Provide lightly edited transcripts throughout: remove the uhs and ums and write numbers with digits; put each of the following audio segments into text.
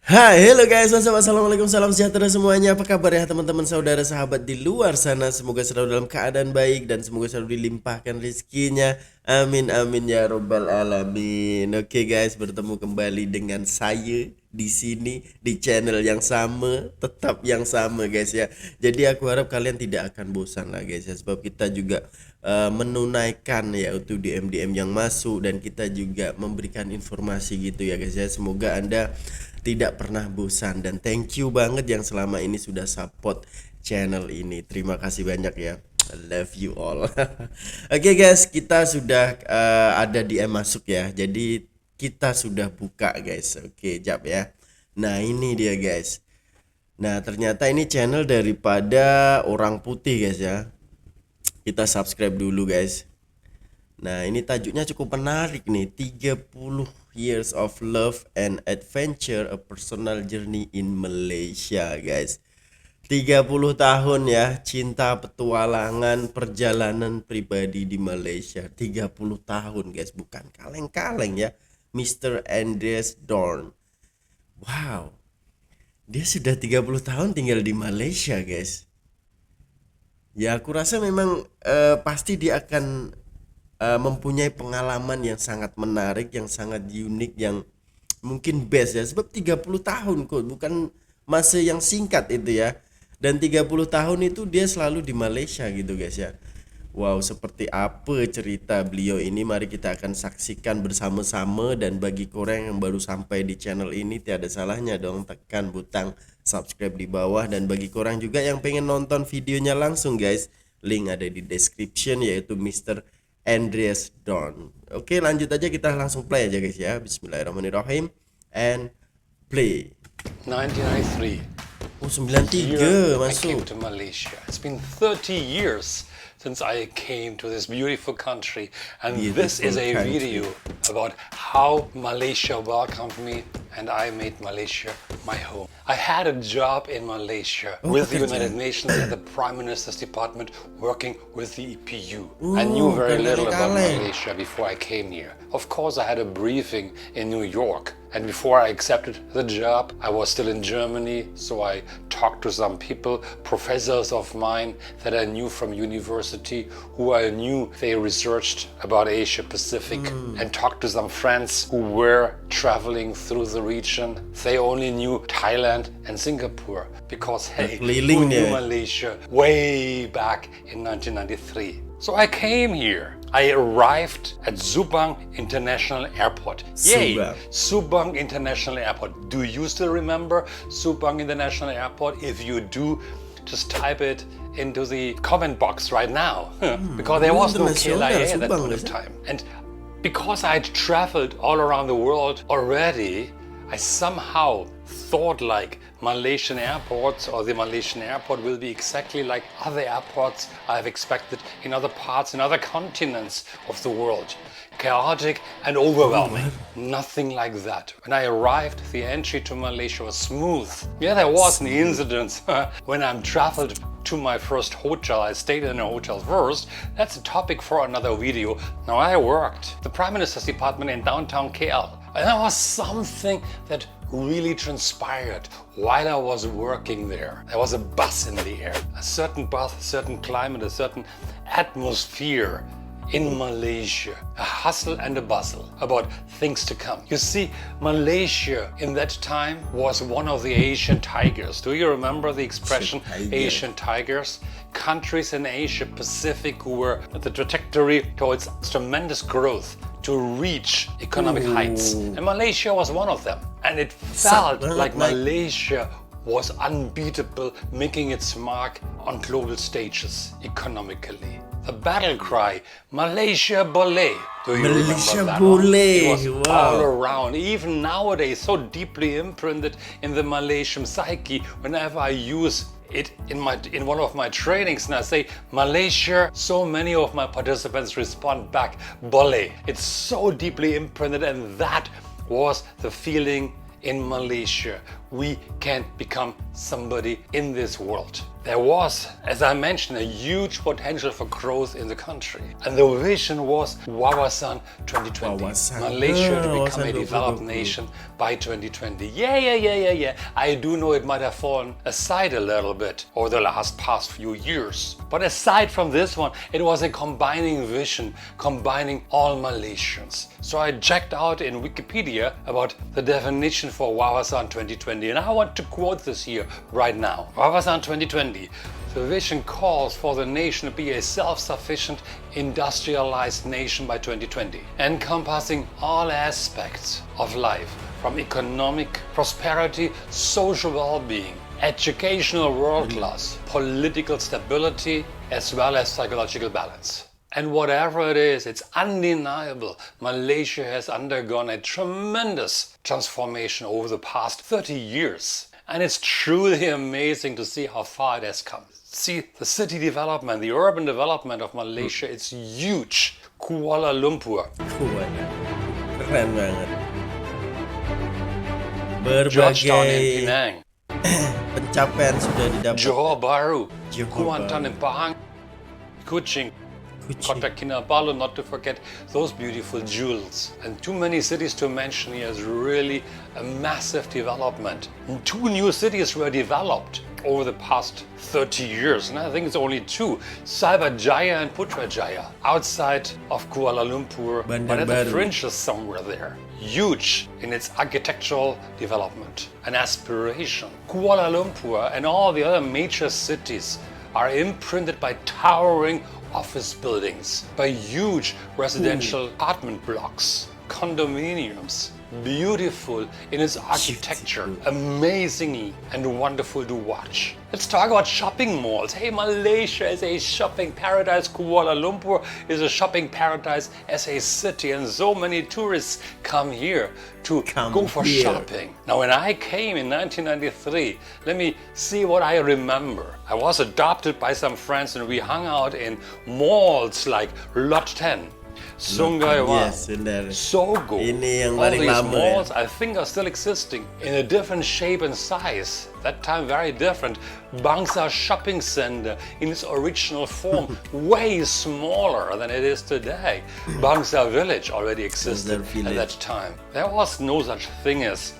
Hai, hello guys, assalamualaikum, salam sejahtera semuanya. Apa kabar ya teman-teman, saudara, sahabat di luar sana? Semoga selalu dalam keadaan baik dan semoga selalu dilimpahkan rezekinya. Amin amin ya robbal alamin. Oke guys, bertemu kembali dengan saya di sini di channel yang sama, tetap yang sama guys ya. Jadi aku harap kalian tidak akan bosan lah guys ya, sebab kita juga menunaikan ya untuk DM-DM yang masuk dan kita juga memberikan informasi gitu ya guys ya. Semoga Anda tidak pernah bosan dan thank you banget yang selama ini sudah support channel ini. Terima kasih banyak ya. I love you all. Oke guys, kita sudah ada DM masuk ya. Jadi kita sudah buka guys. Oke, jap ya. Nah, ini dia guys. Nah, ternyata ini channel daripada orang putih guys ya. Kita subscribe dulu guys. Nah, ini tajuknya cukup menarik nih. 30 Years of Love and Adventure, a Personal Journey in Malaysia, guys. 30 tahun ya, cinta, petualangan, perjalanan pribadi di Malaysia. 30 tahun, guys. Bukan kaleng-kaleng ya. Mr. Andreas Dorn. Wow. Dia sudah 30 tahun tinggal di Malaysia, guys. Ya, aku rasa memang pasti dia akan mempunyai pengalaman yang sangat menarik, yang sangat unik, yang mungkin best ya. Sebab 30 tahun kok, bukan masa yang singkat itu ya. Dan 30 tahun itu dia selalu di Malaysia gitu guys ya. Wow, seperti apa cerita beliau ini, mari kita akan saksikan bersama-sama. Dan bagi korang yang baru sampai di channel ini, tiada salahnya dong tekan butang subscribe di bawah. Dan bagi korang juga yang pengen nonton videonya langsung guys, link ada di description, yaitu Mr. Andreas Dorn. Oke, lanjut aja, kita langsung play aja guys ya. Bismillahirrahmanirrahim and play. 1993. Oh, Year 93 I came masuk. to Malaysia. It's been 30 years since I came to this beautiful country, and this is a Beautiful country. video about how Malaysia welcomed me and I made Malaysia my home. I had a job in Malaysia with the United Nations at the Prime Minister's Department, working with the EPU. I knew very little about Malaysia before I came here. Of course, I had a briefing in New York. And before I accepted the job, I was still in Germany, so I talked to some people, professors of mine that I knew from university, who I knew they researched about Asia Pacific, and talked to some friends who were traveling through the region. They only knew Thailand and Singapore, because hey, who knew Malaysia way back in 1993? So I came here. I arrived at Subang International Airport. Yay! Subang International Airport. Do you still remember Subang International Airport? If you do, just type it into the comment box right now. Because there was no KLIA at that point of time. And because I'd traveled all around the world already, I somehow thought like Malaysian airports, or the Malaysian airport will be exactly like other airports I've expected in other parts, in other continents of the world. Chaotic and overwhelming. Nothing like that. When I arrived, the entry to Malaysia was smooth. Yeah, there was an incident when I traveled to my first hotel. I stayed in a hotel first. That's a topic for another video. Now, I worked the Prime Minister's Department in downtown KL. And there was something that really transpired while I was working there. There was a buzz in the air, a certain buzz, a certain climate, a certain atmosphere in Malaysia, a hustle and a bustle about things to come. You see, Malaysia in that time was one of the Asian tigers. Do you remember the expression Asian tigers? Countries in Asia Pacific who were at the trajectory towards tremendous growth to reach economic heights. And Malaysia was one of them. And it felt like Malaysia was unbeatable, making its mark on global stages economically. The battle cry, Malaysia Boleh. Do you Malaysia remember that Boleh. one? It was all around, even nowadays, so deeply imprinted in the Malaysian psyche. Whenever I use it in one of my trainings and I say Malaysia, so many of my participants respond back, Boleh. It's so deeply imprinted, and that was the feeling in Malaysia. we can become somebody in this world. There was, as I mentioned, a huge potential for growth in the country. And the vision was Wawasan 2020. Wawasan. Malaysia to become Wawasan a developed 2020. nation by 2020. Yeah. I do know it might have fallen aside a little bit over the past few years. But aside from this one, it was a combining vision, combining all Malaysians. So I checked out in Wikipedia about the definition for Wawasan 2020, and I want to quote this here right now. Wawasan 2020. The vision calls for the nation to be a self-sufficient, industrialized nation by 2020, encompassing all aspects of life, from economic prosperity, social well-being, educational world class, political stability, as well as psychological balance. And whatever it is, it's undeniable. Malaysia has undergone a tremendous transformation over the past 30 years. And it's truly amazing to see how far it has come. See, the city development, the urban development of Malaysia, it's huge. Kuala Lumpur, Kuat. Keren banget. Georgetown and Berbagai Penang, pencapaian sudah didapat. Johor Bahru, Johor Kuantan and Pahang, Kuching, Kota Kinabalu, not to forget those beautiful jewels. And too many cities to mention here is really a massive development. 2 new cities were developed over the past 30 years, and I think it's only 2, Cyberjaya and Putrajaya, outside of Kuala Lumpur, but at the Baru. fringes somewhere there. Huge in its architectural development and aspiration. Kuala Lumpur and all the other major cities are imprinted by towering office buildings, by huge residential apartment blocks, condominiums, beautiful in its architecture, amazing and wonderful to watch. Let's talk about shopping malls. Hey, Malaysia is a shopping paradise. Kuala Lumpur is a shopping paradise as a city, and so many tourists come here to go for shopping. Now, when I came in 1993, let me see what I remember. I was adopted by some friends and we hung out in malls like Lot 10, Sungai Wang, Yes, benar. Sogo. Ini yang All paling these lama ya. malls I think are still existing in a different shape and size. That time very different. Bangsa Shopping Center in its original form, way smaller than it is today. Bangsa Village already existed at that time. There was no such thing as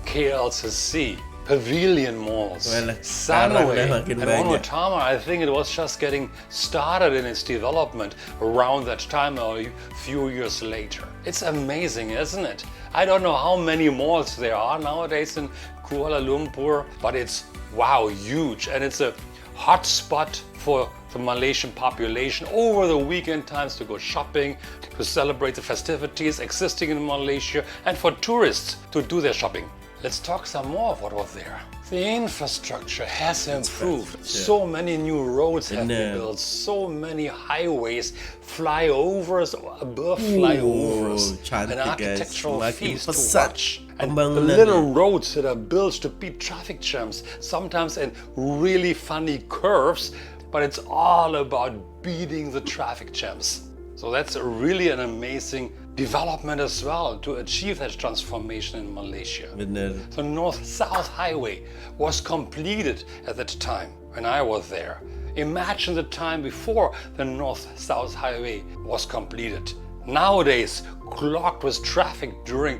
KLCC. Pavilion malls, Well, Sunway, sekarang dah and makin banyak. Onotama, I think it was just getting started in its development around that time or a few years later. It's amazing, isn't it? I don't know how many malls there are nowadays in Kuala Lumpur, but it's, wow, huge. And it's a hot spot for the Malaysian population over the weekend times to go shopping, to celebrate the festivities existing in Malaysia, and for tourists to do their shopping. Let's talk some more of what was there. The infrastructure has improved. So many new roads have been built, so many highways, flyovers, above flyovers, cantik, an architectural guys. Makin feast to pesat watch. And the pembangunan. little roads that are built to beat traffic jams, sometimes in really funny curves, but it's all about beating the traffic jams. So that's really an amazing development as well to achieve that transformation in Malaysia. Benar. The North-South Highway was completed at that time when I was there. Imagine the time before the North-South Highway was completed. Nowadays, clogged with traffic during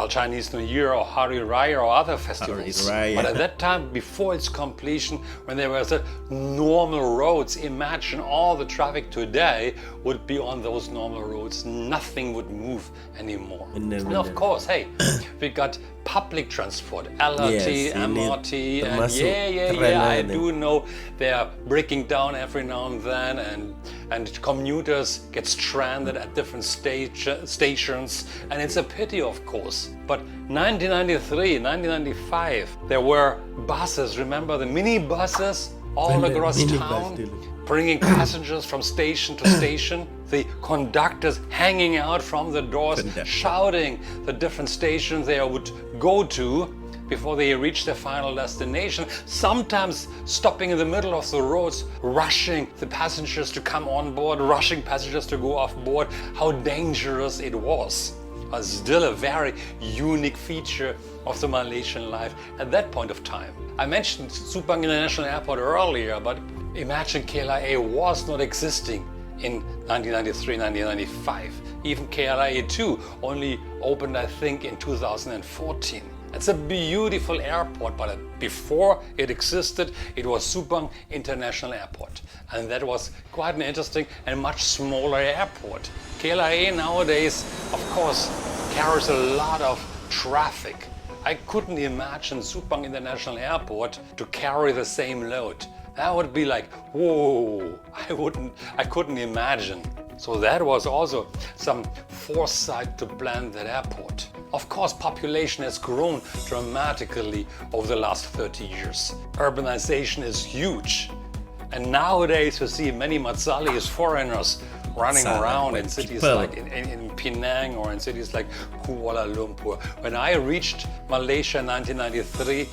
Chinese New Year or Hari Raya or other festivals. Hari Raya. But at that time, before its completion, when there were the normal roads, imagine all the traffic today would be on those normal roads. Nothing would move anymore. Benar, And of benar. course, hey, we got public transport, LRT, Yes, ini MRT, and termasuk yeah, keren I banget. do know they are breaking down every now and then, and commuters get stranded at different stations, and it's a pity, of course. But 1993, 1995, there were buses, remember the mini buses all Benar, across minibus town? dulu. Bringing passengers from station to station, the conductors hanging out from the doors, shouting the different stations they would go to before they reach their final destination, sometimes stopping in the middle of the roads, rushing the passengers to come on board, rushing passengers to go off board. How dangerous it was. are still a very unique feature of the Malaysian life at that point of time. I mentioned Subang International Airport earlier, but imagine KLIA was not existing in 1993, 1995. Even KLIA 2 only opened, I think, in 2014. It's a beautiful airport, but before it existed, it was Subang International Airport. And that was quite an interesting and much smaller airport. KLIA nowadays, of course, carries a lot of traffic. I couldn't imagine Subang International Airport to carry the same load. That would be like, whoa, I couldn't imagine. So that was also some foresight to plan that airport. Of course, population has grown dramatically over the last 30 years. Urbanization is huge. And nowadays you see many Matsalis, foreigners, running around in cities like in Penang or in cities like Kuala Lumpur. When I reached Malaysia in 1993,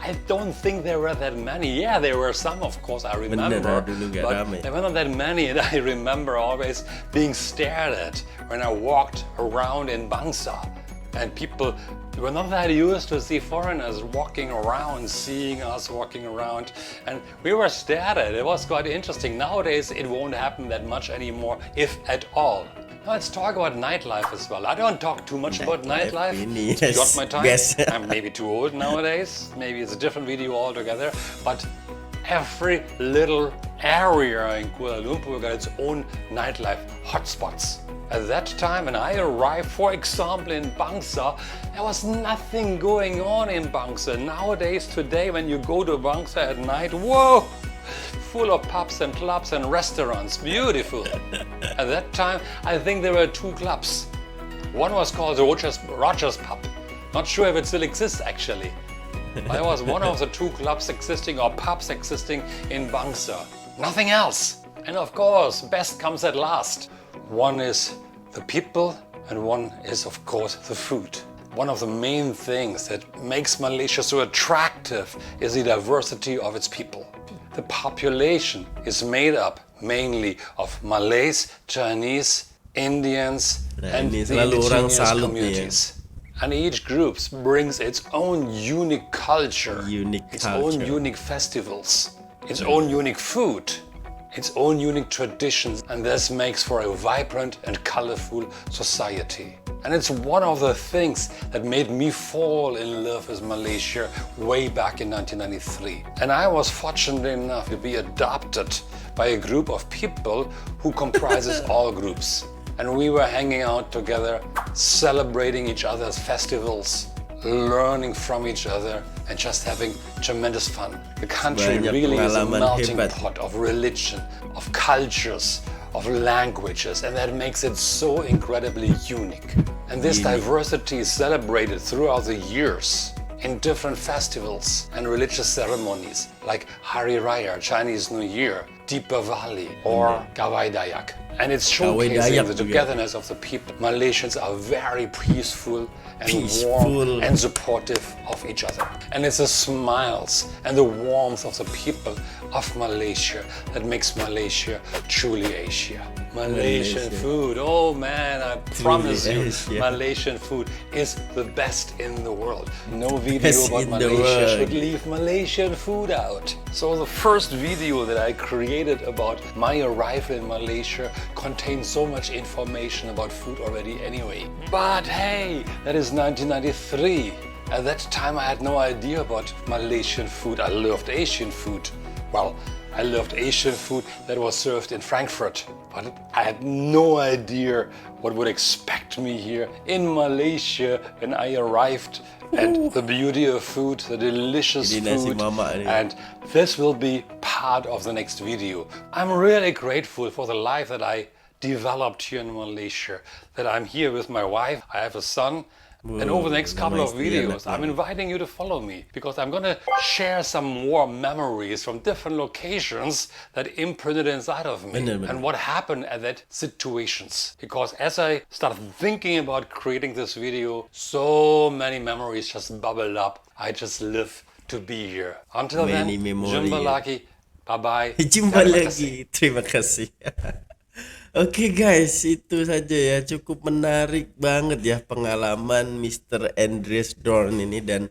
I don't think there were that many. Yeah, there were some, of course, I remember, but there were not that many. And I remember always being stared at when I walked around in Bangsa. And people were not that used to see foreigners walking around, seeing us walking around. And we were stared at. It was quite interesting. Nowadays, it won't happen that much anymore, if at all. Now let's talk about nightlife as well. I don't talk too much about nightlife. It's beyond my time. Yes. I'm maybe too old nowadays. Maybe it's a different video altogether. But every little area in Kuala Lumpur got its own nightlife hotspots. At that time, when I arrived, for example, in Bangsa, there was nothing going on in Bangsa. Nowadays, today, when you go to Bangsa at night, whoa! Full of pubs and clubs and restaurants. Beautiful. At that time, I think there were 2 clubs. One was called Rogers Pub. Not sure if it still exists, actually. But it was one of the 2 clubs existing or pubs existing in Bangsa. Nothing else. And of course, best comes at last. One is the people and one is, of course, the food. One of the main things that makes Malaysia so attractive is the diversity of its people. The population is made up mainly of Malays, Chinese, Indians, and the indigenous communities. And each group brings its own unique culture, own unique festivals, its own unique food, its own unique traditions, and this makes for a vibrant and colorful society. And it's one of the things that made me fall in love with Malaysia way back in 1993. And I was fortunate enough to be adopted by a group of people who comprises all groups. And we were hanging out together, celebrating each other's festivals, learning from each other, and just having tremendous fun. The country really is a melting pot of religion, of cultures, of languages, and that makes it so incredibly unique. And this diversity is celebrated throughout the years in different festivals and religious ceremonies like Hari Raya, Chinese New Year, Deepavali, or Gawai Dayak. And it's showcasing the togetherness of the people. Malaysians are very peaceful and warm and supportive of each other. And it's the smiles and the warmth of the people of Malaysia that makes Malaysia truly Asia. Malaysian food, oh man, I promise you, Malaysian food is the best in the world. No video about Malaysia should leave Malaysian food out. So the first video that I created about my arrival in Malaysia contains so much information about food already anyway. But hey, that is 1993. At that time I had no idea about Malaysian food. I loved Asian food. Well, I loved Asian food that was served in Frankfurt, but I had no idea what would expect me here in Malaysia when I arrived, and the beauty of food, the delicious food, and this will be part of the next video. I'm really grateful for the life that I developed here in Malaysia, that I'm here with my wife, I have a son. And over the next couple of videos, I'm inviting you to follow me because I'm going to share some more memories from different locations that imprinted inside of me and what happened at that situations. Because as I started thinking about creating this video, so many memories just bubbled up. I just live to be here. Until then, jumpa lagi. Bye-bye. Jumpa lagi. Terima kasih. Oke guys, itu saja ya. Cukup menarik banget ya pengalaman Mr. Andres Dorn ini, dan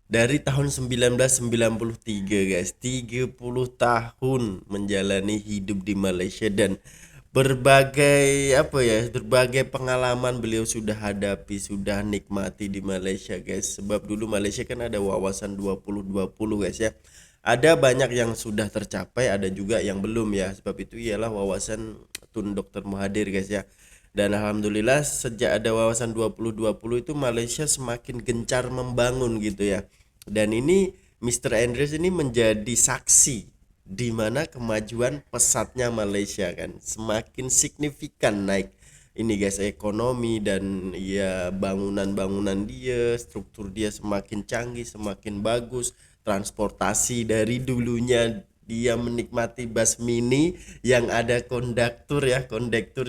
dari tahun 1993 guys, 30 tahun menjalani hidup di Malaysia, dan berbagai apa ya, berbagai pengalaman beliau sudah hadapi, sudah nikmati di Malaysia guys. Sebab dulu Malaysia kan ada wawasan 2020 guys ya. Ada banyak yang sudah tercapai, ada juga yang belum ya. Sebab itu ialah wawasan Tun Dr. Mahathir guys ya. Dan alhamdulillah sejak ada wawasan 2020 itu Malaysia semakin gencar membangun gitu ya. Dan ini Mr. Andrews ini menjadi saksi di mana kemajuan pesatnya Malaysia kan semakin signifikan naik ini guys, ekonomi dan ya bangunan-bangunan dia, struktur dia semakin canggih, semakin bagus. Transportasi dari dulunya dia menikmati bus mini yang ada kondektur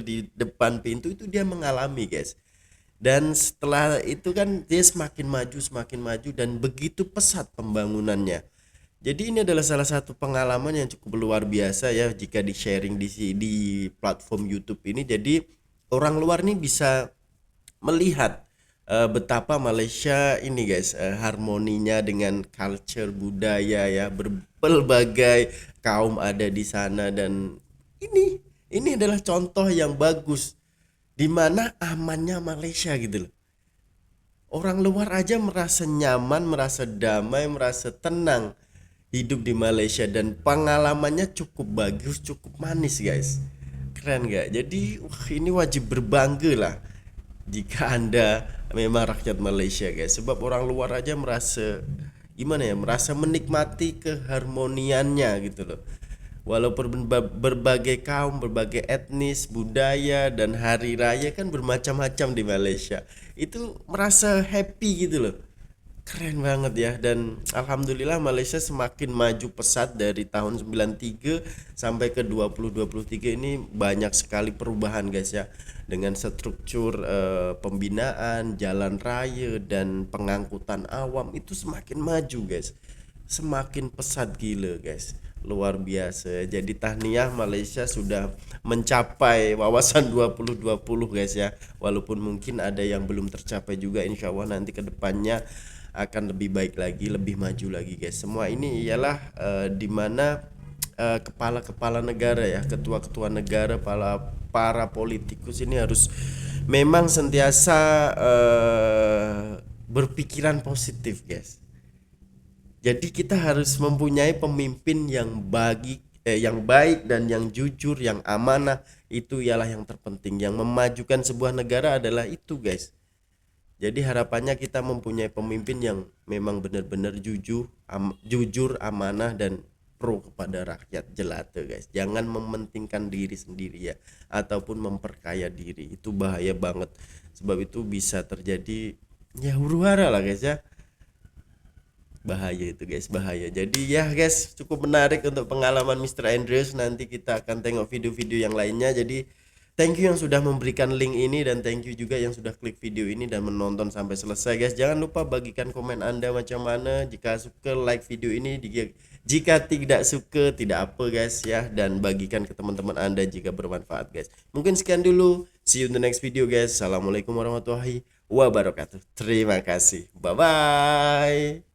di depan pintu, itu dia mengalami guys. Dan setelah itu kan dia semakin maju dan begitu pesat pembangunannya. Jadi ini adalah salah satu pengalaman yang cukup luar biasa ya jika di sharing di platform YouTube ini. Jadi orang luar nih bisa melihat betapa Malaysia ini guys, harmoninya dengan culture budaya ya, berbagai kaum ada di sana. Dan ini adalah contoh yang bagus di mana amannya Malaysia gitu loh. Orang luar aja merasa nyaman, merasa damai, merasa tenang hidup di Malaysia, dan pengalamannya cukup bagus, cukup manis guys. Keren gak? Jadi wah, ini wajib berbangga lah jika Anda memang rakyat Malaysia guys. Sebab orang luar aja merasa gimana ya, merasa menikmati keharmoniannya gitu loh. Walaupun berbagai kaum, berbagai etnis, budaya dan hari raya kan bermacam-macam di Malaysia, itu merasa happy gitu loh. Keren banget ya. Dan alhamdulillah Malaysia semakin maju pesat dari tahun 93 sampai ke 2023 ini, banyak sekali perubahan guys ya. Dengan struktur pembinaan jalan raya dan pengangkutan awam itu semakin maju guys. Semakin pesat gila guys. Luar biasa. Jadi tahniah, Malaysia sudah mencapai wawasan 2020 guys ya. Walaupun mungkin ada yang belum tercapai juga, insya Allah nanti ke depannya akan lebih baik lagi, lebih maju lagi guys. Semua ini ialah di mana kepala-kepala negara ya, ketua-ketua negara, para politikus ini harus memang sentiasa berpikiran positif guys. Jadi kita harus mempunyai pemimpin yang baik dan yang jujur, yang amanah. Itu ialah yang terpenting. Yang memajukan sebuah negara adalah itu guys. Jadi harapannya kita mempunyai pemimpin yang memang benar-benar jujur, amanah dan pro kepada rakyat jelata guys. Jangan mementingkan diri sendiri ya, ataupun memperkaya diri. Itu bahaya banget. Sebab itu bisa terjadi ya huru-hara lah guys ya. Bahaya itu guys, bahaya. Jadi ya guys, cukup menarik untuk pengalaman Mr. Andrews. Nanti kita akan tengok video-video yang lainnya. Jadi thank you yang sudah memberikan link ini, dan thank you juga yang sudah klik video ini dan menonton sampai selesai guys. Jangan lupa bagikan komen Anda macam mana. Jika suka, like video ini. Jika tidak suka, tidak apa guys ya, dan bagikan ke teman-teman Anda jika bermanfaat guys. Mungkin sekian dulu. See you in the next video guys. Assalamualaikum warahmatullahi wabarakatuh. Terima kasih. Bye bye.